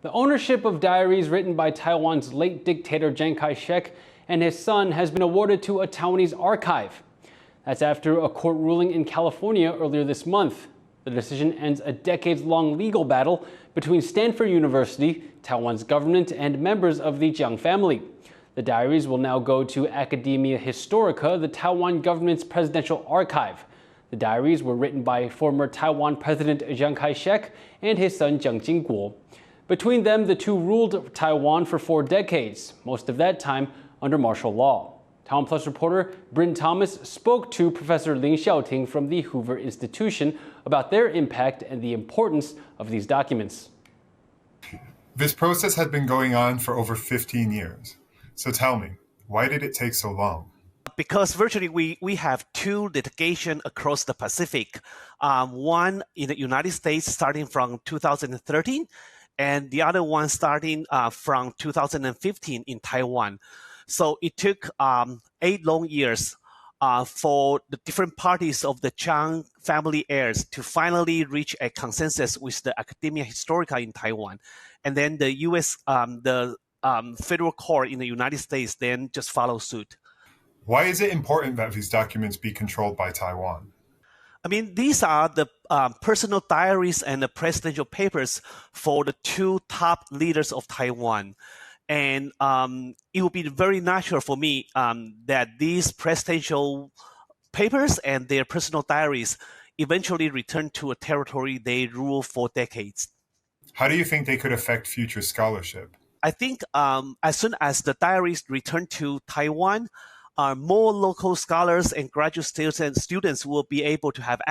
The ownership of Diaries, written by Taiwan's late dictator Chiang Kai-shek and his son, has been awarded to a Taiwanese archive. That's after a court ruling in California earlier this month. The decision ends a decades-long legal battle between Stanford University, Taiwan's government, and members of the Jiang family. The diaries will now go to Academia Historica, the Taiwan government's presidential archive. The diaries were written by former Taiwan President Chiang Kai-shek and his son Chiang Ching-kuo. Between them, the two ruled Taiwan for 4 decades, most of that time under martial law. TaiwanPlus reporter Bryn spoke to Professor Ling Xiaoting from the Hoover Institution about their impact and the importance of these documents. This process had been going on for over 15 years. So tell me, why did it take so long? Because virtually we have 2 litigation across the Pacific. One in the United States starting from 2013, and the other one starting from 2015 in Taiwan. So it took 8 long years for the different parties of the Chiang family heirs to finally reach a consensus with the Academia Historica in Taiwan. And then the U.S., federal court in the United States then just follow suit. Why is it important that these documents be controlled by Taiwan? I mean, these are the personal diaries and the presidential papers for the 2 top leaders of Taiwan. And it would be very natural for me that these presidential papers and their personal diaries eventually return to a territory they ruled for decades. How do you think they could affect future scholarship? I think as soon as the diaries return to Taiwan, more local scholars and graduate students will be able to have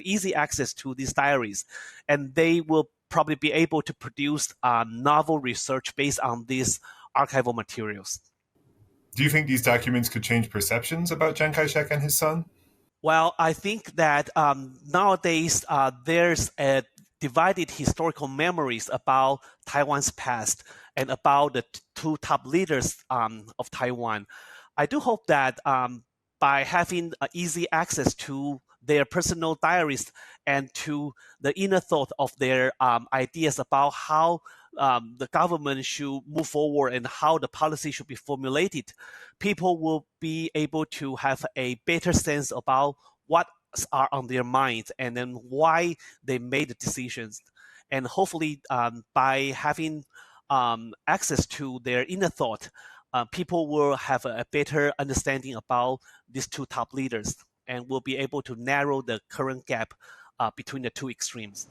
easy access to these diaries, and they will probably be able to produce novel research based on these archival materials. Do you think these documents could change perceptions about Chiang Kai-shek and his son? Well, I think that nowadays there's a divided historical memories about Taiwan's past and about the 2 top leaders of Taiwan. I do hope that by having easy access to their personal diaries and to the inner thought of their ideas about how the government should move forward and how the policy should be formulated, people will be able to have a better sense about what are on their minds and then why they made the decisions. And hopefully by having access to their inner thought, people will have a better understanding about these 2 top leaders and will be able to narrow the current gap between the 2 extremes.